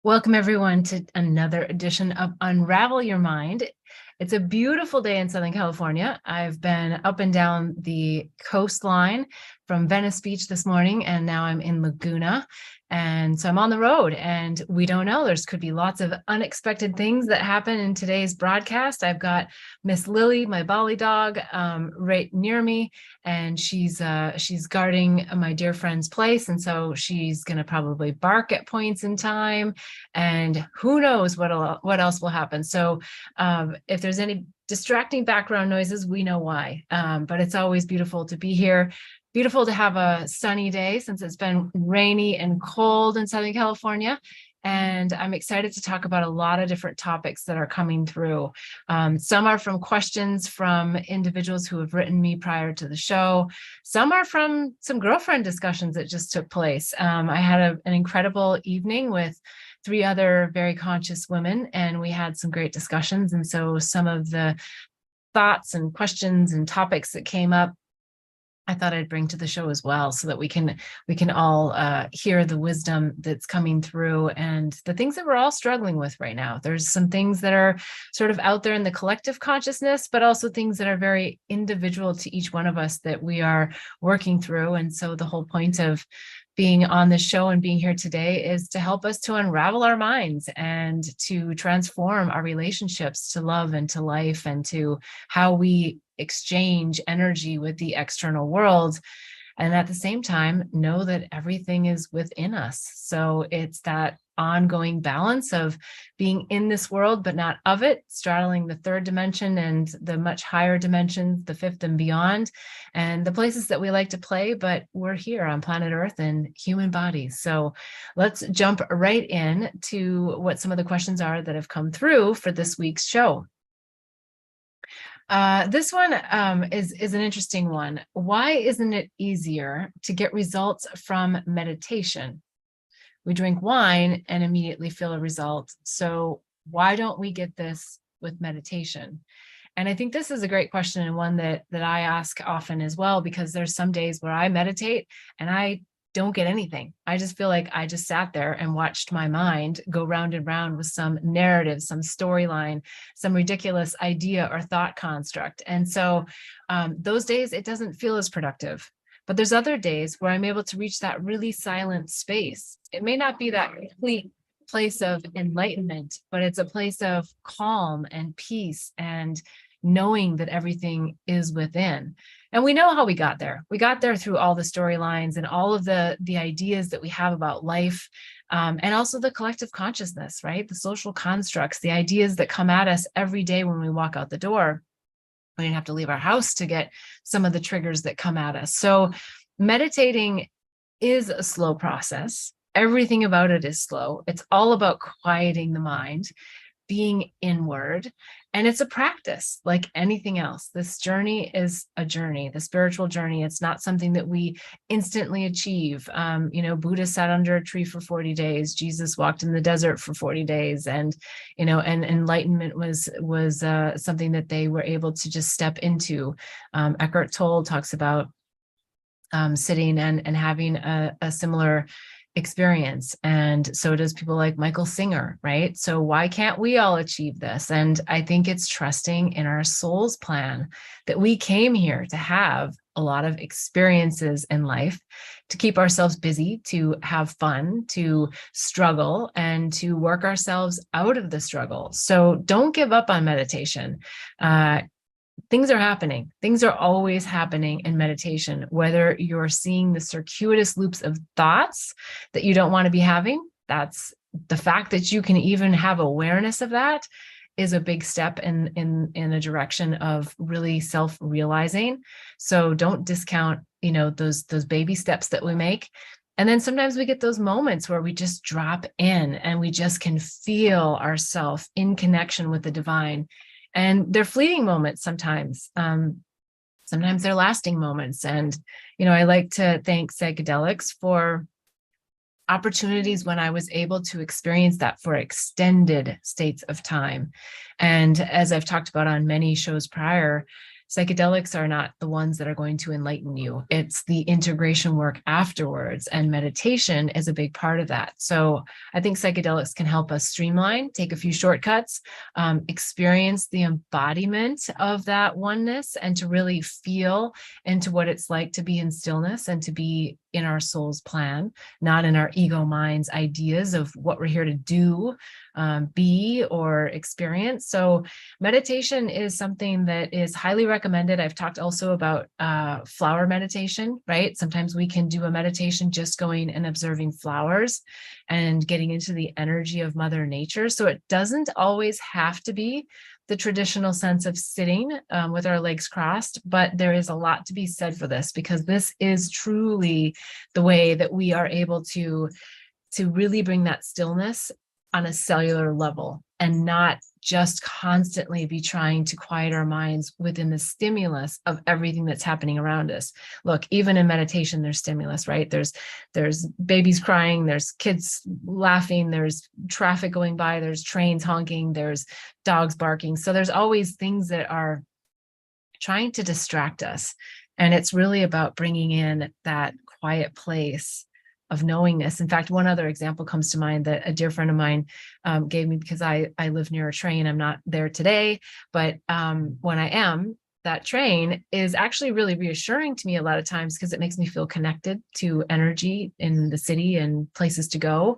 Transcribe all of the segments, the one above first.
Welcome, everyone, to another edition of Unravel Your Mind. It's a beautiful day in Southern California. I've been up and down the coastline from Venice Beach this morning, and now I'm in Laguna. And so I'm on the road, and we don't know. There could be lots of unexpected things that happen in today's broadcast. I've got Miss Lily, my Bali dog, right near me, and she's guarding my dear friend's place, and so she's going to probably bark at points in time, and who knows what else will happen. So if there's any distracting background noises, we know why. But it's always beautiful to be here. Beautiful to have a sunny day since it's been rainy and cold in Southern California. And I'm excited to talk about a lot of different topics that are coming through. Some are from questions from individuals who have written me prior to the show. Some are from some girlfriend discussions that just took place. I had an incredible evening with 3 other very conscious women, and we had some great discussions. And so some of the thoughts and questions and topics that came up, I thought I'd bring to the show as well, so that we can all hear the wisdom that's coming through and the things that we're all struggling with right now. There's some things that are sort of out there in the collective consciousness, but also things that are very individual to each one of us that we are working through. And so the whole point of being on this show and being here today is to help us to unravel our minds and to transform our relationships to love and to life and to how we exchange energy with the external world. And at the same time, know that everything is within us. So it's that ongoing balance of being in this world, but not of it, straddling the 3rd dimension and the much higher dimensions, the 5th and beyond, and the places that we like to play, but we're here on planet Earth in human bodies. So let's jump right in to what some of the questions are that have come through for this week's show. This one is an interesting one. Why isn't it easier to get results from meditation? We drink wine and immediately feel a result. So why don't we get this with meditation? And I think this is a great question, and one that I ask often as well, because there's some days where I meditate and I don't get anything. I just feel like I just sat there and watched my mind go round and round with some narrative, some storyline, some ridiculous idea or thought construct. And so those days, it doesn't feel as productive. But there's other days where I'm able to reach that really silent space. It may not be that complete place of enlightenment, but it's a place of calm and peace and knowing that everything is within. And we know how we got there. We got there through all the storylines and all of the ideas that we have about life, and also the collective consciousness, right? The social constructs, the ideas that come at us every day when we walk out the door. We didn't have to leave our house to get some of the triggers that come at us. So meditating is a slow process. Everything about it is slow. It's all about quieting the mind, being inward, and it's a practice like anything else. This journey is a journey, the spiritual journey. It's not something that we instantly achieve. Buddha sat under a tree for 40 days. Jesus walked in the desert for 40 days. And, and enlightenment was something that they were able to just step into. Eckhart Tolle talks about sitting and having a similar experience. And so does people like Michael Singer, right? So why can't we all achieve this? And I think it's trusting in our soul's plan that we came here to have a lot of experiences in life, to keep ourselves busy, to have fun, to struggle, and to work ourselves out of the struggle. So don't give up on meditation. Things are happening. Things are always happening in meditation, whether you're seeing the circuitous loops of thoughts that you don't want to be having. That's the fact that you can even have awareness of that is a big step in a direction of really self-realizing. So don't discount, those baby steps that we make. And then sometimes we get those moments where we just drop in and we just can feel ourselves in connection with the divine. And they're fleeting moments sometimes. Sometimes they're lasting moments. And, I like to thank psychedelics for opportunities when I was able to experience that for extended states of time. And as I've talked about on many shows prior, Psychedelics are not the ones that are going to enlighten you. It's the integration work afterwards, and meditation is a big part of that. So I think psychedelics can help us streamline, take a few shortcuts, experience the embodiment of that oneness, and to really feel into what it's like to be in stillness and to be in our soul's plan, not in our ego mind's ideas of what we're here to do, be, or experience. So meditation is something that is highly recommended. I've talked also about flower meditation, right? Sometimes we can do a meditation just going and observing flowers and getting into the energy of Mother Nature. So it doesn't always have to be the traditional sense of sitting with our legs crossed, but there is a lot to be said for this, because this is truly the way that we are able to really bring that stillness on a cellular level, and not just constantly be trying to quiet our minds within the stimulus of everything that's happening around us. Look, even in meditation, there's stimulus, right? There's babies crying, there's kids laughing, there's traffic going by, there's trains honking, there's dogs barking. So there's always things that are trying to distract us. And it's really about bringing in that quiet place of knowingness. In fact, one other example comes to mind that a dear friend of mine gave me, because I live near a train. I'm not there today, but when I am, that train is actually really reassuring to me a lot of times, because it makes me feel connected to energy in the city and places to go.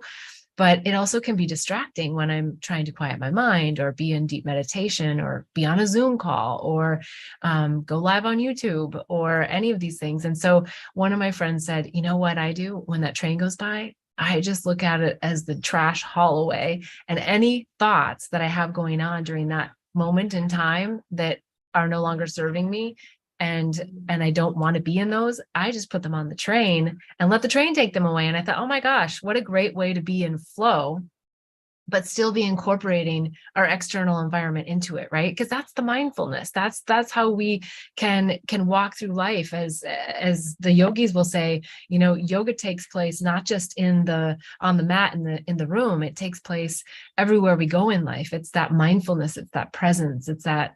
But it also can be distracting when I'm trying to quiet my mind, or be in deep meditation, or be on a Zoom call, or go live on YouTube, or any of these things. And so one of my friends said, you know what I do when that train goes by? I just look at it as the trash haul away, and any thoughts that I have going on during that moment in time that are no longer serving me, and I don't want to be in those, I just put them on the train and let the train take them away. And I thought, oh my gosh, what a great way to be in flow, but still be incorporating our external environment into it, right? Because that's the mindfulness. That's how we can walk through life. As the yogis will say, you know, yoga takes place not just on the mat in the room. It takes place everywhere we go in life. It's that mindfulness, it's that presence, it's that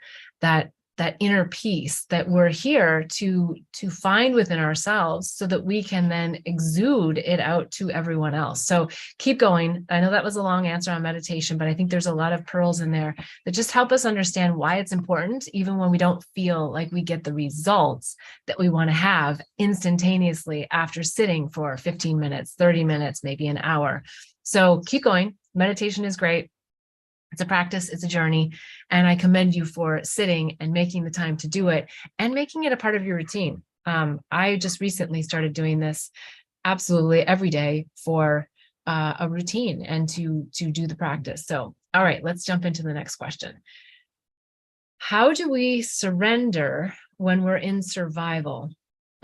inner peace that we're here to find within ourselves, so that we can then exude it out to everyone else. So keep going. I know that was a long answer on meditation, but I think there's a lot of pearls in there that just help us understand why it's important, even when we don't feel like we get the results that we want to have instantaneously after sitting for 15 minutes, 30 minutes, maybe an hour. So keep going. Meditation is great. It's a practice, it's a journey, and I commend you for sitting and making the time to do it, and making it a part of your routine. I just recently started doing this absolutely every day for a routine, and to do the practice. So, all right, let's jump into the next question. How do we surrender when we're in survival?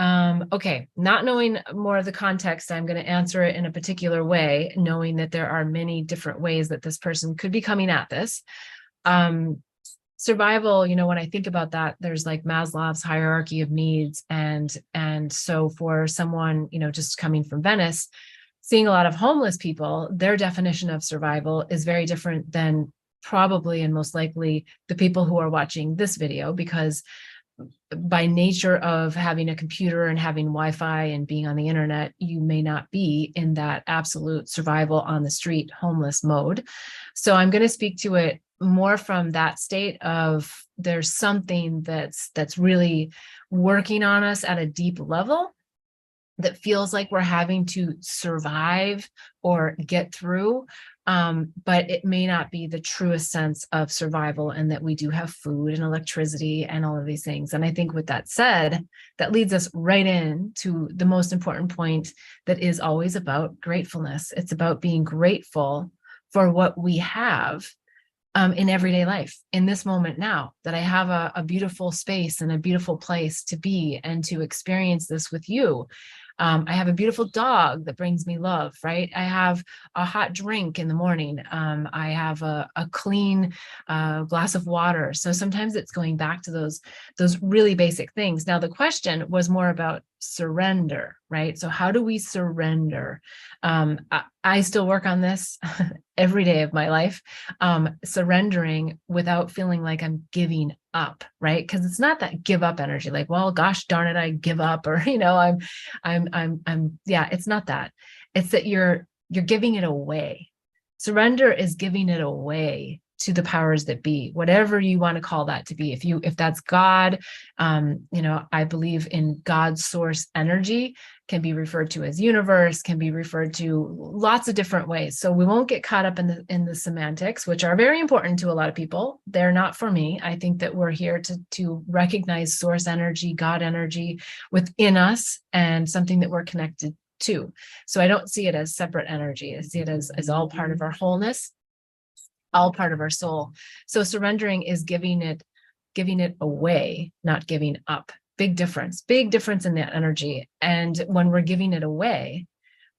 Okay, not knowing more of the context, I'm going to answer it in a particular way, knowing that there are many different ways that this person could be coming at this. Survival, you know, when I think about that, there's like Maslow's hierarchy of needs. And so for someone, you know, just coming from Venice, seeing a lot of homeless people, their definition of survival is very different than probably and most likely the people who are watching this video, because by nature of having a computer and having Wi-Fi and being on the internet, you may not be in that absolute survival on the street homeless mode. So I'm going to speak to it more from that state of there's something that's really working on us at a deep level, that feels like we're having to survive or get through. But it may not be the truest sense of survival, and that we do have food and electricity and all of these things. And I think with that said, that leads us right in to the most important point, that is always about gratefulness. It's about being grateful for what we have in everyday life, in this moment now, that I have a beautiful space and a beautiful place to be and to experience this with you. I have a beautiful dog that brings me love, right? I have a hot drink in the morning. I have a clean glass of water. So sometimes it's going back to those really basic things. Now, the question was more about surrender, right? So how do we surrender? I still work on this every day of my life, surrendering without feeling like I'm giving up, right? Because it's not that give up energy, like, well, gosh darn it, I give up, or yeah, it's not that. It's that you're giving it away. Surrender is giving it away to the powers that be, whatever you want to call that to be. If that's God, I believe in God's source energy, can be referred to as universe, can be referred to lots of different ways. So we won't get caught up in the semantics, which are very important to a lot of people. They're not for me. I think that we're here to recognize source energy, God energy within us, and something that we're connected to. So I don't see it as separate energy. I see it as all part of our wholeness, all part of our soul. So surrendering is giving it away, not giving up. Big difference in that energy. And when we're giving it away,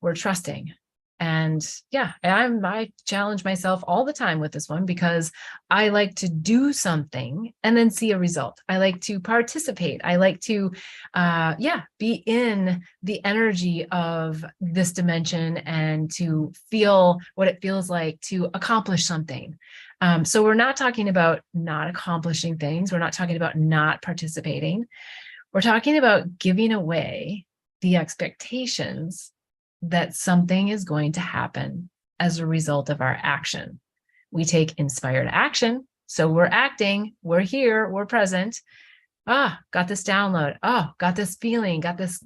we're trusting. And yeah, I challenge myself all the time with this one, because I like to do something and then see a result. I like to participate. I like to, be in the energy of this dimension and to feel what it feels like to accomplish something. So we're not talking about not accomplishing things. We're not talking about not participating. We're talking about giving away the expectations that something is going to happen as a result of our action. We take inspired action. So we're acting, we're here, we're present. Got this download. Got this feeling, got this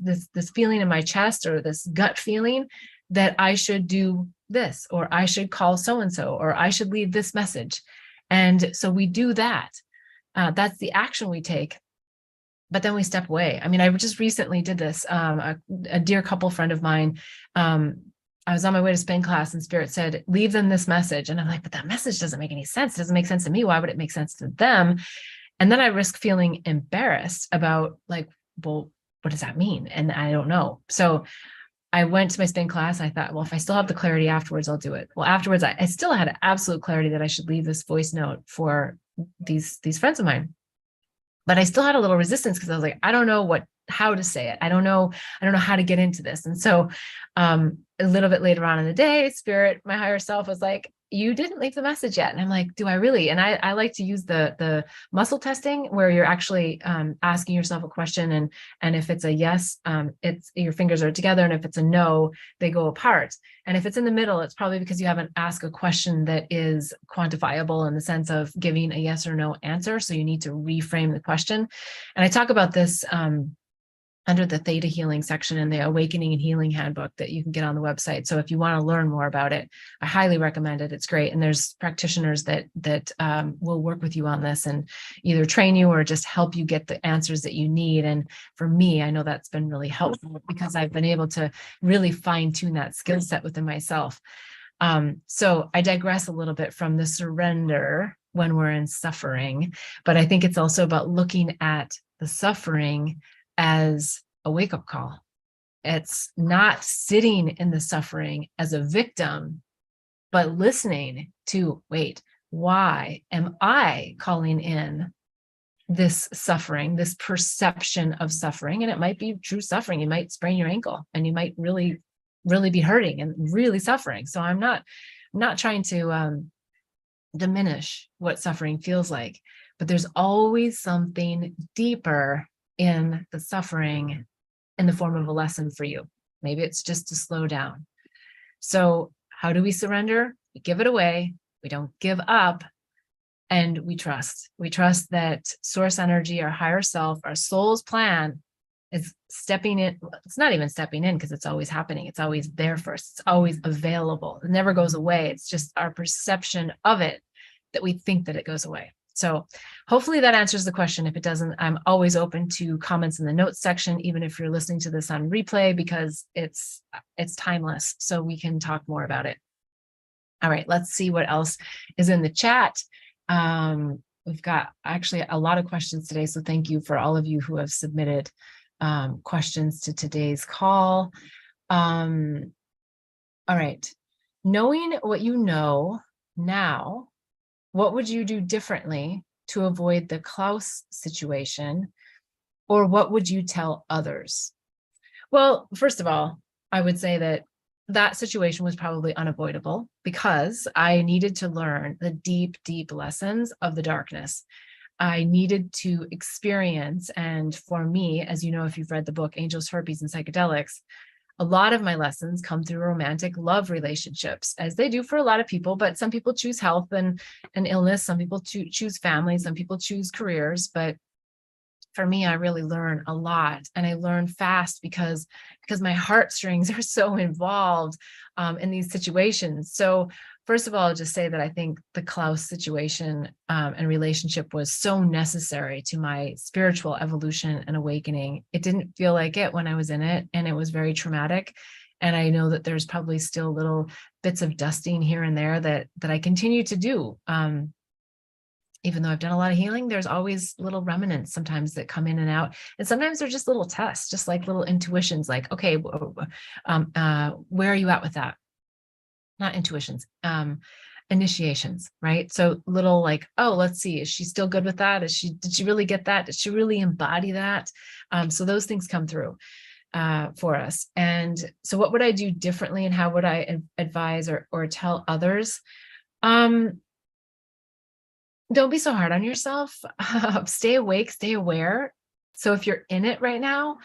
feeling in my chest, or this gut feeling that I should do this, or I should call so-and-so, or I should leave this message. And so we do that. That's the action we take. But then we step away. I mean, I just recently did this. A dear couple friend of mine, I was on my way to Spain class, and Spirit said, leave them this message. And I'm like, but that message doesn't make any sense. It doesn't make sense to me. Why would it make sense to them? And then I risk feeling embarrassed about, like, well, what does that mean? And I don't know. So I went to my Spain class. And I thought, well, if I still have the clarity afterwards, I'll do it. Well, afterwards, I still had absolute clarity that I should leave this voice note for these friends of mine. But I still had a little resistance, because I was like, I don't know how to say it. I don't know how to get into this. And so a little bit later on in the day, Spirit, my higher self, was like, you didn't leave the message yet. And I'm like, do I really? And I like to use the muscle testing, where you're actually asking yourself a question, and if it's a yes, it's your fingers are together, and if it's a no, they go apart. And if it's in the middle, it's probably because you haven't asked a question that is quantifiable in the sense of giving a yes or no answer. So you need to reframe the question. And I talk about this under the Theta Healing section in the Awakening and Healing Handbook that you can get on the website. So if you want to learn more about it, I highly recommend it. It's great. And there's practitioners that will work with you on this and either train you or just help you get the answers that you need. And for me, I know that's been really helpful, because I've been able to really fine tune that skill set within myself. So I digress a little bit from the surrender when we're in suffering, but I think it's also about looking at the suffering as a wake-up call. It's not sitting in the suffering as a victim, but listening to, wait, why am I calling in this suffering, this perception of suffering? And it might be true suffering. You might sprain your ankle, and you might really, really be hurting and really suffering. So I'm not trying to diminish what suffering feels like, but there's always something deeper in the suffering in the form of a lesson for you. Maybe it's just to slow down. So how do we surrender? We give it away. We don't give up. And we trust. We trust that source energy, our higher self, our soul's plan is stepping in. It's not even stepping in, because it's always happening. It's always there for us. It's always available. It never goes away. It's just our perception of it that we think that it goes away. So hopefully that answers the question. If it doesn't, I'm always open to comments in the notes section, even if you're listening to this on replay, because it's timeless. So we can talk more about it. All right, let's see what else is in the chat. We've got actually a lot of questions today. So thank you for all of you who have submitted questions to today's call. All right, knowing what you know now, what would you do differently to avoid the Klaus situation, or what would you tell others? Well, first of all, I would say that situation was probably unavoidable, because I needed to learn the deep, deep lessons of the darkness. I needed to experience. And for me, as you know, if you've read the book Angels, Herpes, and Psychedelics, a lot of my lessons come through romantic love relationships, as they do for a lot of people. But some people choose health and illness. Some people choose family. Some people choose careers. But for me, I really learn a lot, and I learn fast because my heartstrings are so involved in these situations. So first of all, I'll just say that I think the Klaus situation and relationship was so necessary to my spiritual evolution and awakening. It didn't feel like it when I was in it, and it was very traumatic. And I know that there's probably still little bits of dusting here and there that I continue to do. Even though I've done a lot of healing, there's always little remnants sometimes that come in and out. And sometimes they're just little tests, just like little intuitions, like, okay, where are you at with that? Not intuitions, initiations, right? So little like, oh, let's see, is she still good with that? Did she really get that? Did she really embody that? So those things come through for us. And so what would I do differently, and how would I advise or tell others? Don't be so hard on yourself. Stay awake, stay aware. So if you're in it right now,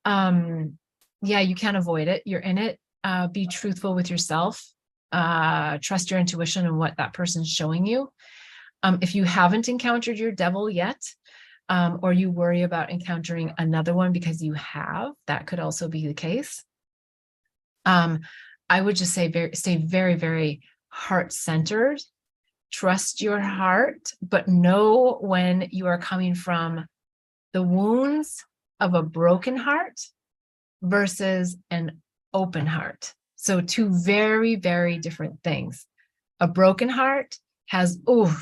yeah, you can't avoid it. You're in it. Be truthful with yourself. Trust your intuition and what that person's showing you. If you haven't encountered your devil yet, or you worry about encountering another one because you have, that could also be the case. I would just say stay very, very heart-centered. Trust your heart, but know when you are coming from the wounds of a broken heart versus an open heart. So two very, very different things. A broken heart has,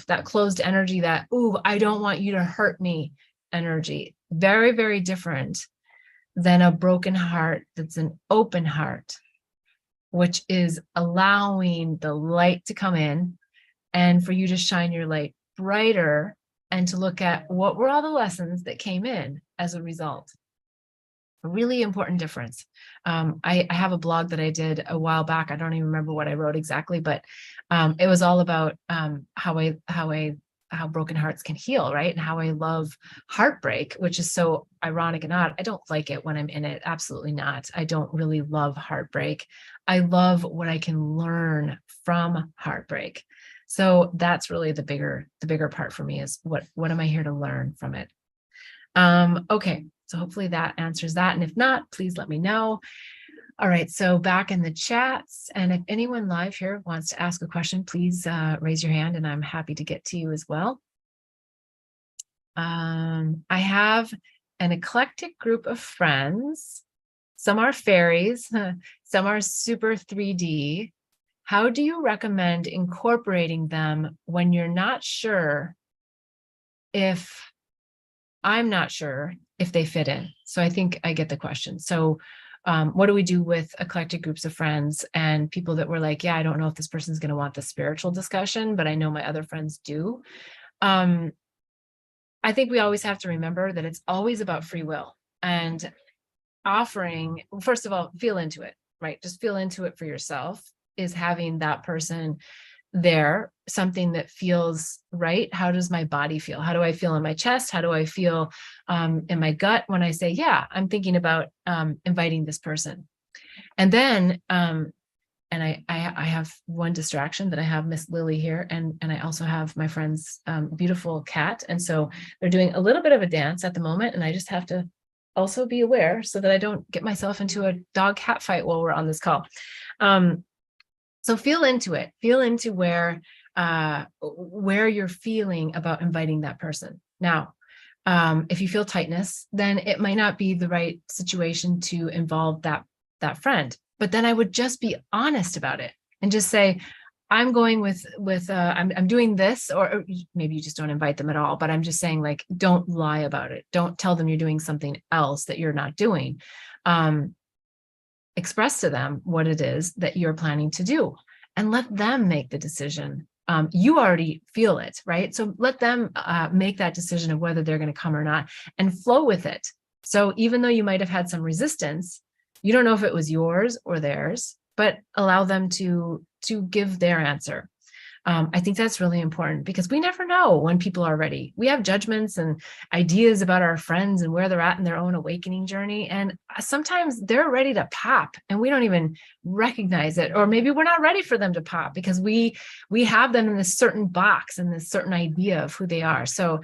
that closed energy, that, I don't want you to hurt me energy. Very, very different than a broken heart that's an open heart, which is allowing the light to come in and for you to shine your light brighter and to look at what were all the lessons that came in as a result. A really important difference. I have a blog that I did a while back. I don't even remember what I wrote exactly, but it was all about how broken hearts can heal, right? And how I love heartbreak, which is so ironic and odd. I don't like it when I'm in it. Absolutely not. I don't really love heartbreak. I love what I can learn from heartbreak. So that's really the bigger part for me, is what am I here to learn from it? Okay, so hopefully that answers that. And if not, please let me know. All right, so back in the chats, and if anyone live here wants to ask a question, please raise your hand and I'm happy to get to you as well. I have an eclectic group of friends. Some are fairies, some are super 3D. How do you recommend incorporating them when you're not sure if I'm not sure if they fit in? So I think I get the question. So what do we do with eclectic groups of friends and people that were like, yeah, I don't know if this person's going to want the spiritual discussion, but I know my other friends do. I think we always have to remember that it's always about free will and offering. First of all, feel into it, right? Just feel into it for yourself. Is having that person there something that feels right? How does my body feel? How do I feel in my chest? How do I feel in my gut when I say, yeah, I'm thinking about inviting this person? And then, and I have one distraction, that I have Miss Lily here, and I also have my friend's beautiful cat. And so they're doing a little bit of a dance at the moment, and I just have to also be aware so that I don't get myself into a dog cat fight while we're on this call. So feel into it. Feel into where you're feeling about inviting that person. Now, if you feel tightness, then it might not be the right situation to involve that friend. But then I would just be honest about it and just say, I'm going I'm doing this, or maybe you just don't invite them at all. But I'm just saying, like, don't lie about it. Don't tell them you're doing something else that you're not doing. Express to them what it is that you're planning to do and let them make the decision. You already feel it, right? So let them make that decision of whether they're going to come or not, and flow with it. So even though you might have had some resistance, you don't know if it was yours or theirs, but allow them to give their answer. I think that's really important because we never know when people are ready. We have judgments and ideas about our friends and where they're at in their own awakening journey. And sometimes they're ready to pop and we don't even recognize it. Or maybe we're not ready for them to pop because we have them in this certain box and this certain idea of who they are. So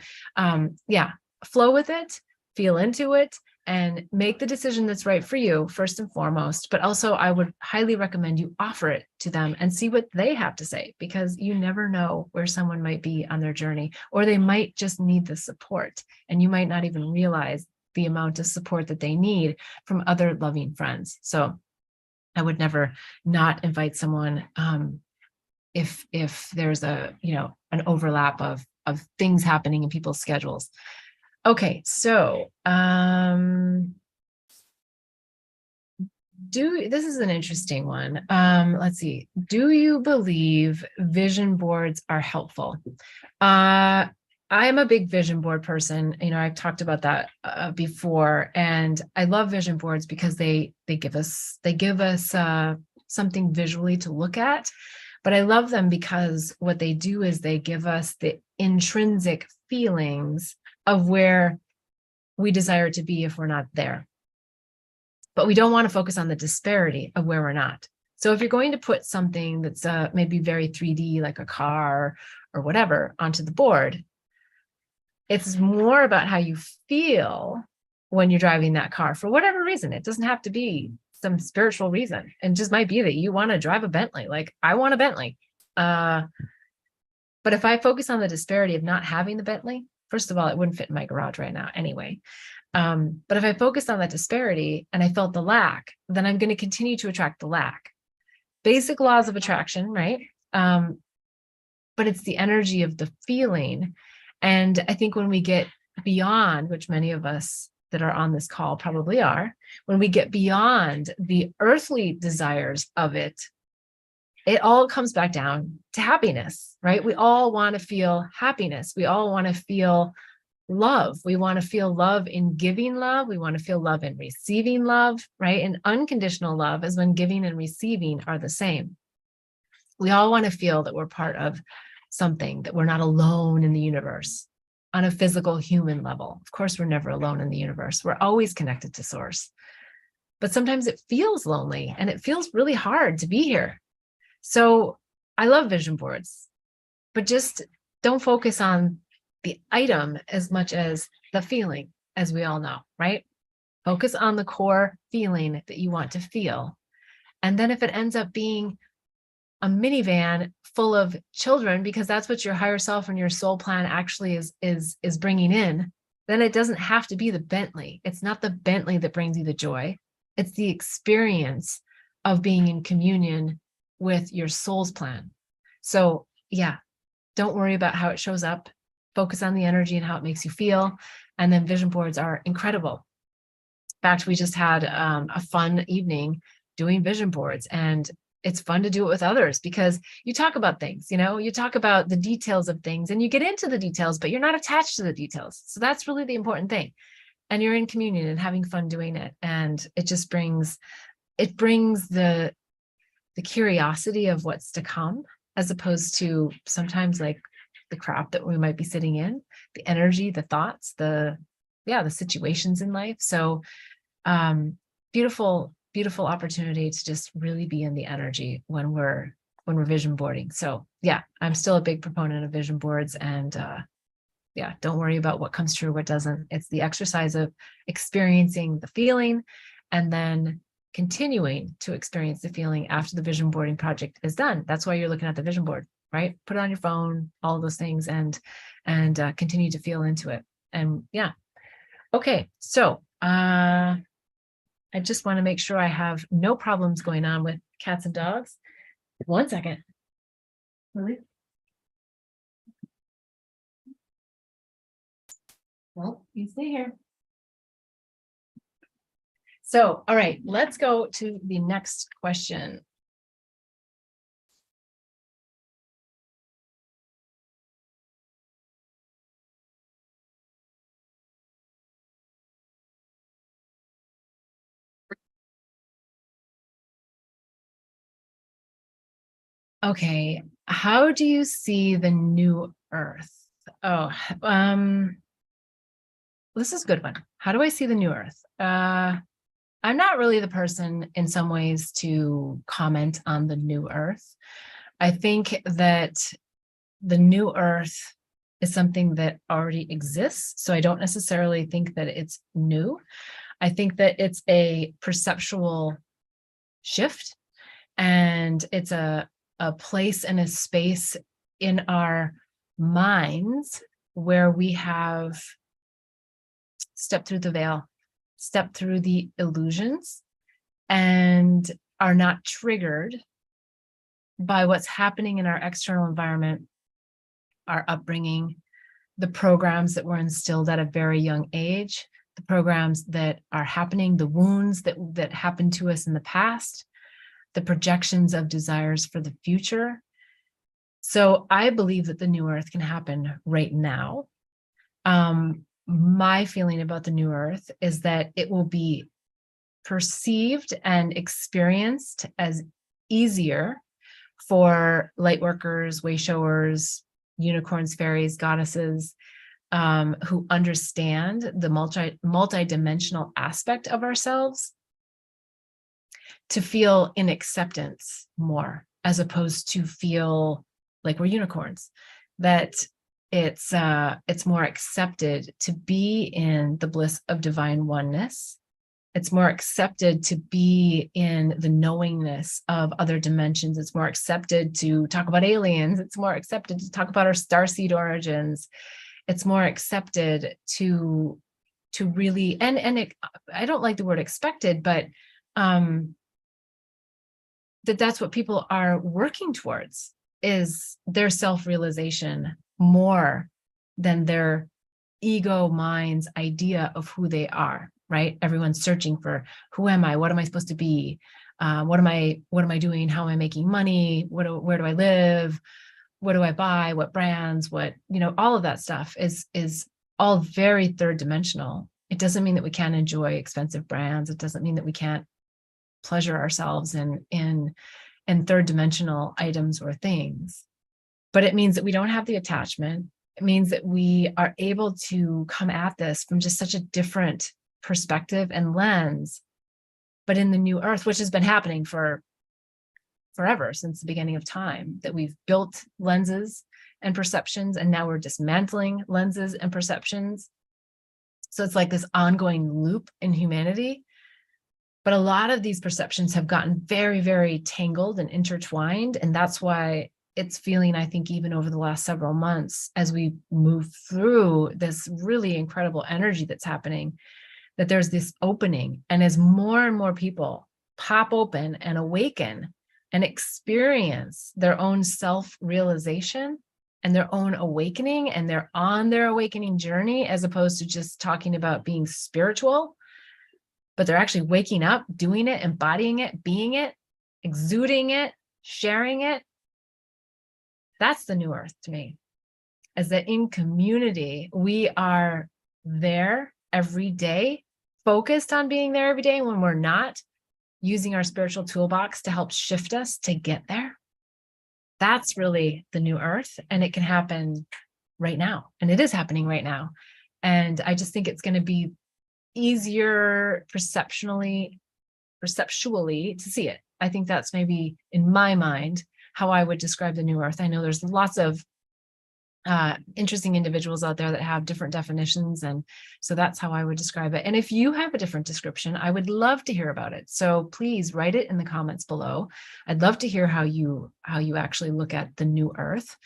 yeah, flow with it, feel into it, and make the decision that's right for you first and foremost. But also I would highly recommend you offer it to them and see what they have to say, because you never know where someone might be on their journey, or they might just need the support and you might not even realize the amount of support that they need from other loving friends. So I would never not invite someone if there's an overlap of things happening in people's schedules. Okay, so this is an interesting one. Let's see. Do you believe vision boards are helpful? I am a big vision board person. I've talked about that before, and I love vision boards because they give us something visually to look at. But I love them because what they do is they give us the intrinsic feelings of where we desire to be if we're not there. But we don't want to focus on the disparity of where we're not. So if you're going to put something that's maybe very 3D, like a car or whatever, onto the board, it's more about how you feel when you're driving that car for whatever reason. It doesn't have to be some spiritual reason. It just might be that you want to drive a Bentley. Like I want a Bentley. But if I focus on the disparity of not having the Bentley, first of all, it wouldn't fit in my garage right now anyway. But if I focused on that disparity and I felt the lack, then I'm going to continue to attract the lack. Basic laws of attraction, right? But it's the energy of the feeling. And I think when we get beyond, which many of us that are on this call probably are, when we get beyond the earthly desires of it, it all comes back down to happiness, right? We all want to feel happiness. We all want to feel love. We want to feel love in giving love. We want to feel love in receiving love, right? And unconditional love is when giving and receiving are the same. We all want to feel that we're part of something, that we're not alone in the universe on a physical human level. Of course, we're never alone in the universe. We're always connected to source. But sometimes it feels lonely and it feels really hard to be here. So I love vision boards, but just don't focus on the item as much as the feeling, as we all know, right? Focus on the core feeling that you want to feel. And then if it ends up being a minivan full of children, because that's what your higher self and your soul plan actually is bringing in, then it doesn't have to be the Bentley. It's not the Bentley that brings you the joy. It's the experience of being in communion with your soul's plan. So yeah, don't worry about how it shows up. Focus on the energy and how it makes you feel. And then vision boards are incredible. In fact, we just had a fun evening doing vision boards, and it's fun to do it with others because you talk about things, you talk about the details of things and you get into the details, but you're not attached to the details. So that's really the important thing. And you're in communion and having fun doing it. And it just brings the curiosity of what's to come, as opposed to sometimes like the crap that we might be sitting in, the energy, the thoughts, the situations in life. So beautiful opportunity to just really be in the energy when we're vision boarding. So yeah, I'm still a big proponent of vision boards, and don't worry about what comes true, what doesn't. It's the exercise of experiencing the feeling and then continuing to experience the feeling after the vision boarding project is done. That's why you're looking at the vision board, right? Put it on your phone, all of those things, and continue to feel into it. And yeah. Okay. So, I just want to make sure I have no problems going on with cats and dogs. 1 second. Really? Well, you stay here. So, all right, let's go to the next question. Okay, How do you see the new earth? Oh, this is a good one. How do I see the new earth? I'm not really the person in some ways to comment on the new earth. I think that the new earth is something that already exists. So I don't necessarily think that it's new. I think that it's a perceptual shift, and it's a place and a space in our minds where we have stepped through the veil, stepped through the illusions, and are not triggered by what's happening in our external environment, our upbringing, the programs that were instilled at a very young age, the programs that are happening, the wounds that happened to us in the past, the projections of desires for the future. So I believe that the new earth can happen right now. My feeling about the new earth is that it will be perceived and experienced as easier for light workers, way showers, unicorns, fairies, goddesses, who understand the multi-dimensional aspect of ourselves, to feel in acceptance more, as opposed to feel like we're unicorns. That it's more accepted to be in the bliss of divine oneness. It's more accepted to be in the knowingness of other dimensions. It's more accepted to talk about aliens. It's more accepted to talk about our starseed origins. It's more accepted to really, I don't like the word expected, but that's what people are working towards, is their self-realization more than their ego mind's idea of who they are, right? Everyone's searching for, who am I? What am I supposed to be? What am I doing? How am I making money? Where do I live? What do I buy? What brands? What, all of that stuff is all very third dimensional. It doesn't mean that we can't enjoy expensive brands. It doesn't mean that we can't pleasure ourselves in third dimensional items or things. But it means that we don't have the attachment. It means that we are able to come at this from just such a different perspective and lens. But in the new earth, which has been happening for forever, since the beginning of time, that we've built lenses and perceptions, and now we're dismantling lenses and perceptions. So it's like this ongoing loop in humanity. But a lot of these perceptions have gotten very, very tangled and intertwined. And that's why it's feeling, I think, even over the last several months, as we move through this really incredible energy that's happening, that there's this opening. And as more and more people pop open and awaken and experience their own self-realization and their own awakening, and they're on their awakening journey, as opposed to just talking about being spiritual, but they're actually waking up, doing it, embodying it, being it, exuding it, sharing it. That's the new earth to me. Is that in community, we are there every day, focused on being there every day. When we're not, using our spiritual toolbox to help shift us to get there. That's really the new earth. And it can happen right now. And it is happening right now. And I just think it's going to be easier perceptually to see it. I think that's maybe, in my mind, how I would describe the new earth. I know there's lots of interesting individuals out there that have different definitions, and so that's how I would describe it. And if you have a different description, I would love to hear about it. So please write it in the comments below. I'd love to hear how you actually look at the new earth,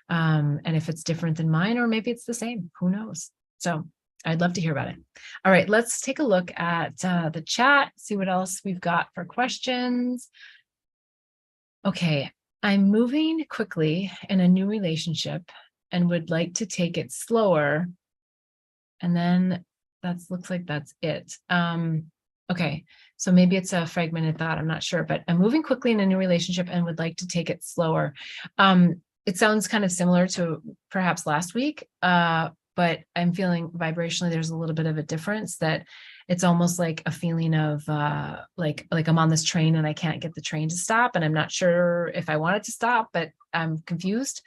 and if it's different than mine, or maybe it's the same. Who knows? So I'd love to hear about it. All right, let's take a look at the chat, see what else we've got for questions. Okay, I'm moving quickly in a new relationship and would like to take it slower. And then that looks like that's it. Okay, so maybe it's a fragmented thought, I'm not sure, but I'm moving quickly in a new relationship and would like to take it slower. It sounds kind of similar to perhaps last week. but I'm feeling vibrationally there's a little bit of a difference, that it's almost like a feeling of like I'm on this train and I can't get the train to stop, and I'm not sure if I want it to stop, but I'm confused.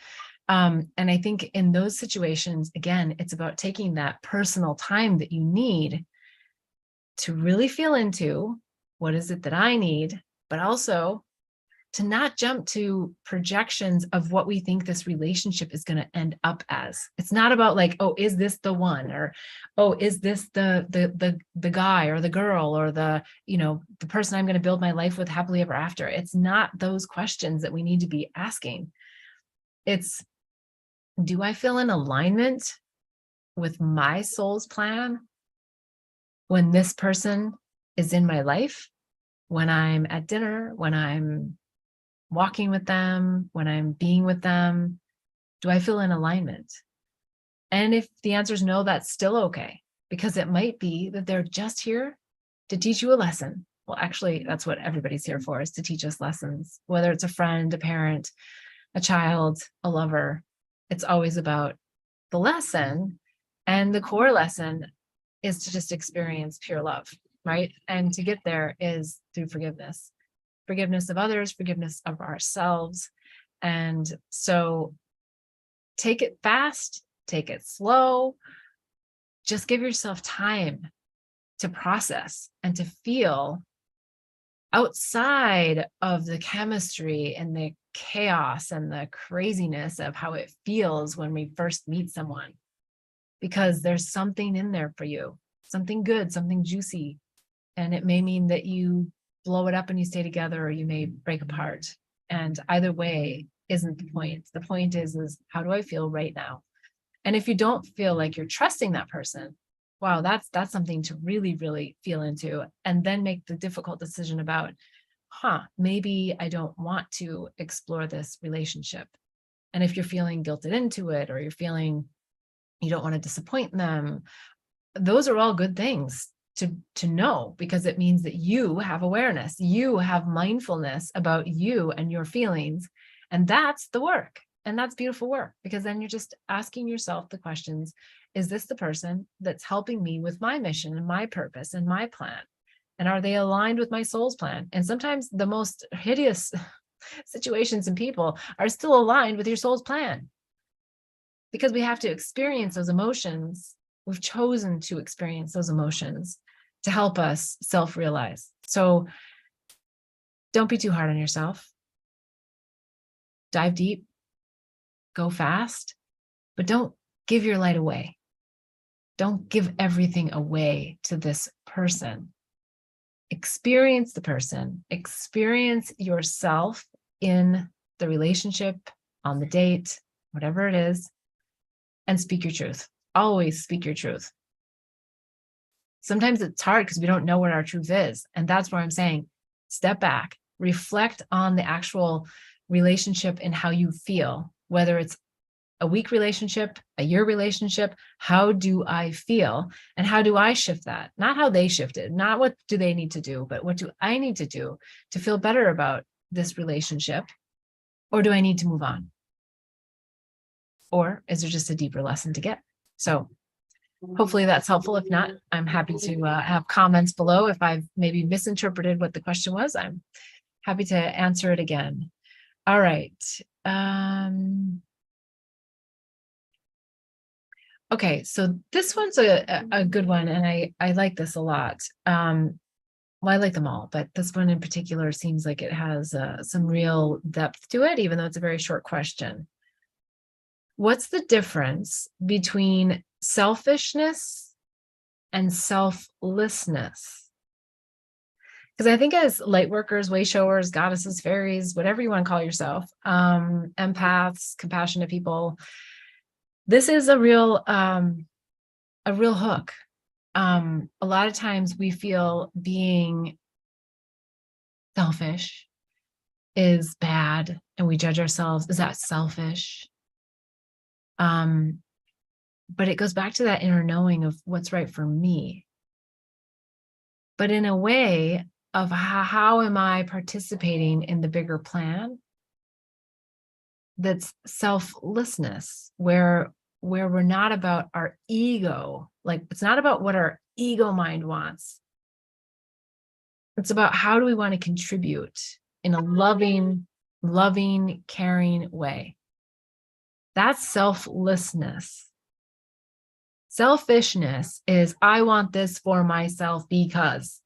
And I think in those situations, again, it's about taking that personal time that you need to really feel into what is it that I need, but also to not jump to projections of what we think this relationship is going to end up as. It's not about like, oh, is this the one? Or, oh, is this the guy or the girl or the person I'm going to build my life with happily ever after? It's not those questions that we need to be asking. It's, do I feel in alignment with my soul's plan when this person is in my life, when I'm at dinner, when I'm walking with them, when I'm being with them? Do I feel in alignment? And if the answer is no, that's still okay, because it might be that they're just here to teach you a lesson. Well, actually, that's what everybody's here for, is to teach us lessons, whether it's a friend, a parent, a child, a lover. It's always about the lesson. And the core lesson is to just experience pure love, right? And to get there is through forgiveness of others, forgiveness of ourselves. And so take it fast, take it slow, just give yourself time to process and to feel outside of the chemistry and the chaos and the craziness of how it feels when we first meet someone, because there's something in there for you, something good, something juicy. And it may mean that you blow it up and you stay together, or you may break apart. And either way isn't the point. The point is how do I feel right now? And if you don't feel like you're trusting that person, wow, that's something to really, really feel into, and then make the difficult decision about, maybe I don't want to explore this relationship. And if you're feeling guilted into it, or you're feeling you don't want to disappoint them, those are all good things to know, because it means that you have awareness, you have mindfulness about you and your feelings. And that's the work. And that's beautiful work, because then you're just asking yourself the questions: is this the person that's helping me with my mission and my purpose and my plan? And are they aligned with my soul's plan? And sometimes the most hideous situations and people are still aligned with your soul's plan, because we have to experience those emotions. We've chosen to experience those emotions to help us self-realize. So don't be too hard on yourself. Dive deep, go fast, but don't give your light away. Don't give everything away to this person. Experience the person, experience yourself in the relationship, on the date, whatever it is, and speak your truth. Always speak your truth. Sometimes it's hard because we don't know what our truth is. And that's where I'm saying, step back, reflect on the actual relationship and how you feel, whether it's a week relationship, a year relationship. How do I feel? And how do I shift that? Not how they shifted, not what do they need to do, but what do I need to do to feel better about this relationship? Or do I need to move on? Or is there just a deeper lesson to get? So hopefully that's helpful. If not, I'm happy to have comments below. If I've maybe misinterpreted what the question was, I'm happy to answer it again. All right. Okay, so this one's a good one, and I like this a lot. Well, I like them all, but this one in particular seems like it has some real depth to it, even though it's a very short question. What's the difference between selfishness and selflessness? Because I think as light workers, way showers, goddesses, fairies, whatever you want to call yourself, empaths, compassionate people, this is a real hook. A lot of times we feel being selfish is bad, and we judge ourselves. Is that selfish? But it goes back to that inner knowing of what's right for me. But in a way of how am I participating in the bigger plan? That's selflessness, where where we're not about our ego. Like, it's not about what our ego mind wants. It's about how do we want to contribute in a loving, caring way. That's selflessness. Selfishness is, I want this for myself because.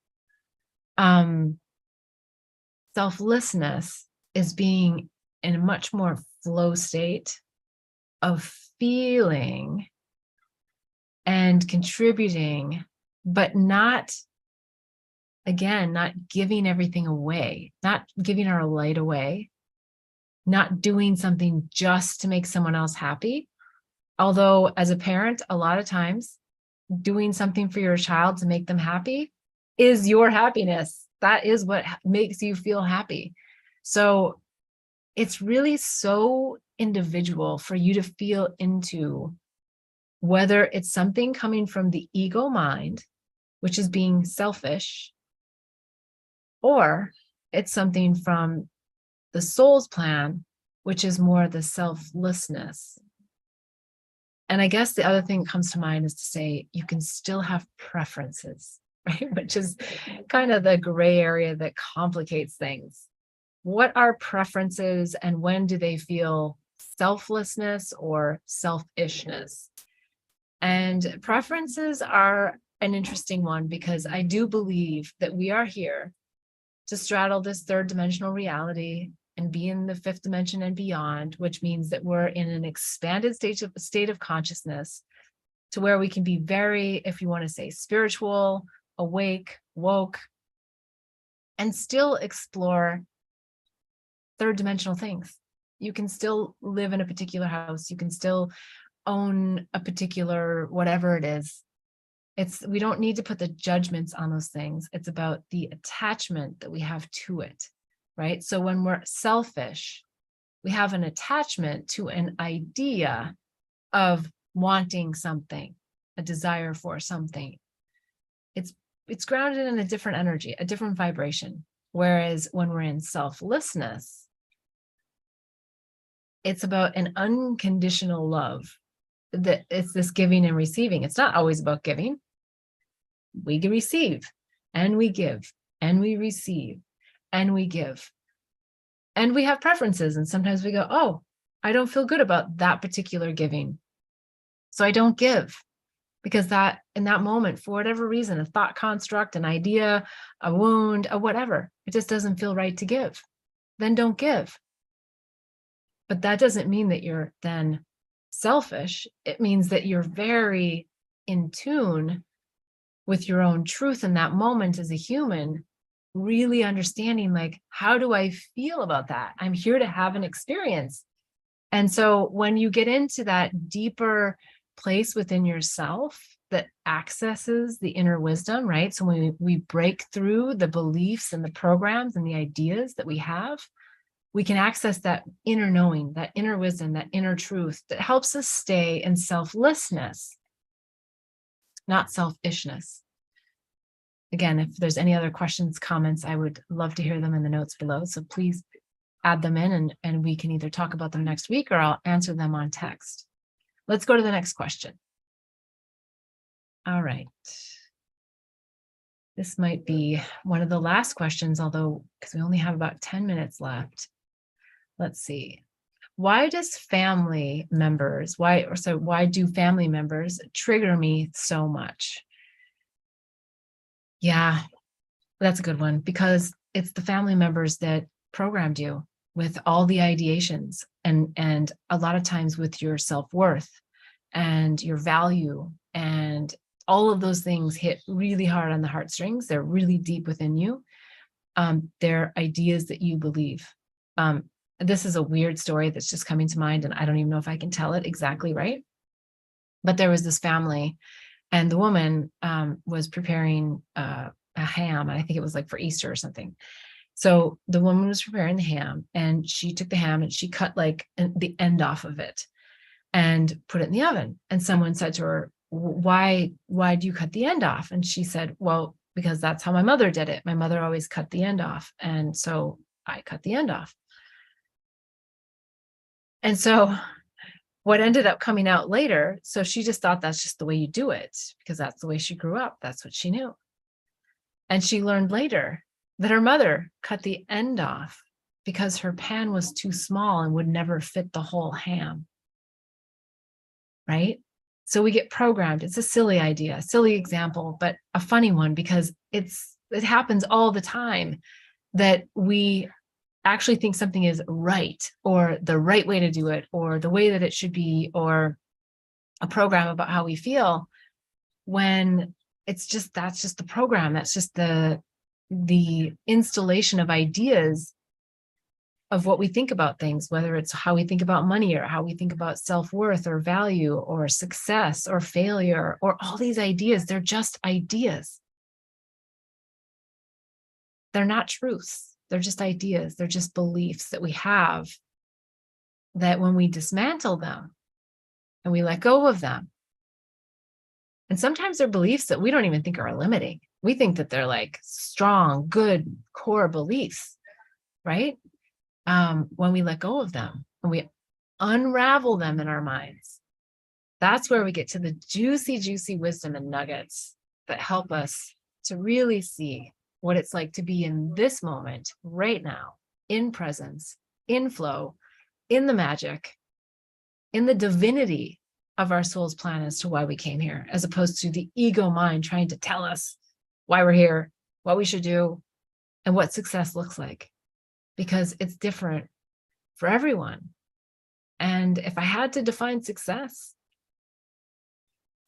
Selflessness is being in a much more flow state of feeling and contributing, but not, again, not giving everything away, not giving our light away, not doing something just to make someone else happy. Although as a parent, a lot of times doing something for your child to make them happy is your happiness. That is what makes you feel happy. So it's really so individual for you to feel into whether it's something coming from the ego mind, which is being selfish, or it's something from the soul's plan, which is more the selflessness. And I guess the other thing that comes to mind is to say you can still have preferences, right? Which is kind of the gray area that complicates things. What are preferences and when do they feel selflessness or selfishness? And preferences are an interesting one because I do believe that we are here to straddle this third dimensional reality and be in the fifth dimension and beyond, which means that we're in an expanded state of consciousness to where we can be very, if you want to say, spiritual, awake, woke, and still explore third dimensional things. You can still live in a particular house. You can still own a particular whatever it is. We don't need to put the judgments on those things. It's about the attachment that we have to it, right? So when we're selfish, we have an attachment to an idea of wanting something, a desire for something. It's grounded in a different energy, a different vibration. Whereas when we're in selflessness, it's about an unconditional love. That it's this giving and receiving. It's not always about giving. We receive and we give and we receive and we give. And we have preferences. And sometimes we go, oh, I don't feel good about that particular giving. So I don't give because that in that moment, for whatever reason, a thought construct, an idea, a wound, a whatever, it just doesn't feel right to give. Then don't give. But that doesn't mean that you're then selfish. It means that you're very in tune with your own truth in that moment as a human, really understanding, like, how do I feel about that? I'm here to have an experience. And so when you get into that deeper place within yourself that accesses the inner wisdom, right? So when we break through the beliefs and the programs and the ideas that we have, we can access that inner knowing, that inner wisdom, that inner truth that helps us stay in selflessness, not selfishness. Again, if there's any other questions, comments, I would love to hear them in the notes below. So please add them in and we can either talk about them next week or I'll answer them on text. Let's go to the next question. All right. This might be one of the last questions, although because we only have about 10 minutes left. Let's see. Why do family members trigger me so much? Yeah, that's a good one because it's the family members that programmed you with all the ideations and a lot of times with your self-worth and your value, and all of those things hit really hard on the heartstrings. They're really deep within you. They're ideas that you believe. This is a weird story that's just coming to mind, and I don't even know if I can tell it exactly right. But there was this family, and the woman was preparing a ham, and I think it was like for Easter or something. So the woman was preparing the ham, and she took the ham and she cut like the end off of it and put it in the oven. And someone said to her, why do you cut the end off? And she said, well, because that's how my mother did it. My mother always cut the end off. And so I cut the end off. And so what ended up coming out later, so she just thought that's just the way you do it because that's the way she grew up. That's what she knew. And she learned later that her mother cut the end off because her pan was too small and would never fit the whole ham. Right? So we get programmed. It's a silly idea, a silly example, but a funny one because it happens all the time that we actually think something is right or the right way to do it or the way that it should be or a program about how we feel when it's just that's just the program. That's just the installation of ideas of what we think about things, whether it's how we think about money or how we think about self-worth or value or success or failure or all these ideas. They're just ideas. They're not truths. They're just ideas. They're just beliefs that we have that when we dismantle them and we let go of them, and sometimes they're beliefs that we don't even think are limiting. We think that they're like strong, good core beliefs, right? When we let go of them and we unravel them in our minds, that's where we get to the juicy, juicy wisdom and nuggets that help us to really see what it's like to be in this moment right now, in presence, in flow, in the magic, in the divinity of our soul's plan as to why we came here, as opposed to the ego mind trying to tell us why we're here, what we should do, and what success looks like, because it's different for everyone. And if I had to define success,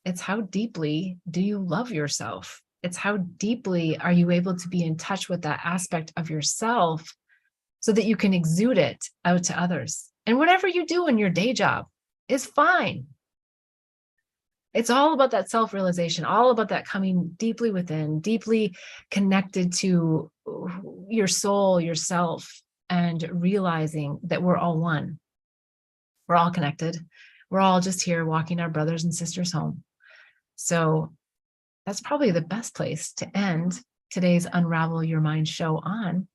it's how deeply do you love yourself? It's how deeply are you able to be in touch with that aspect of yourself so that you can exude it out to others. And whatever you do in your day job is fine. It's all about that self-realization, all about that coming deeply within, deeply connected to your soul, yourself, and realizing that we're all one. We're all connected. We're all just here walking our brothers and sisters home. So that's probably the best place to end today's Unravel Your Mind show on,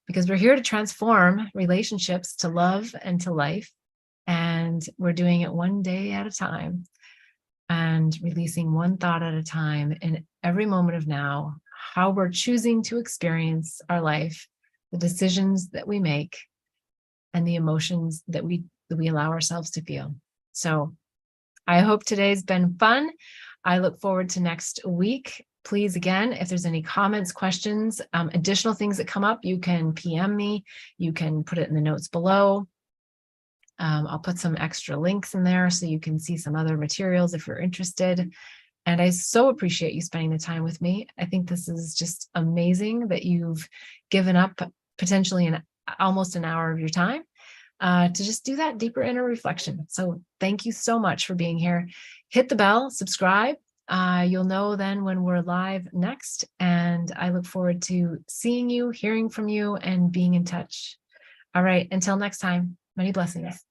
because we're here to transform relationships to love and to life. And we're doing it one day at a time and releasing one thought at a time in every moment of now, how we're choosing to experience our life, the decisions that we make, and the emotions that we allow ourselves to feel. So I hope today's been fun. I look forward to next week. Please, again, if there's any comments, questions, additional things that come up, you can PM me. You can put it in the notes below. I'll put some extra links in there so you can see some other materials if you're interested. And I so appreciate you spending the time with me. I think this is just amazing that you've given up potentially almost an hour of your time to just do that deeper inner reflection. So thank you so much for being here. Hit the bell, subscribe. You'll know then when we're live next. And I look forward to seeing you, hearing from you, and being in touch. All right, until next time, many blessings.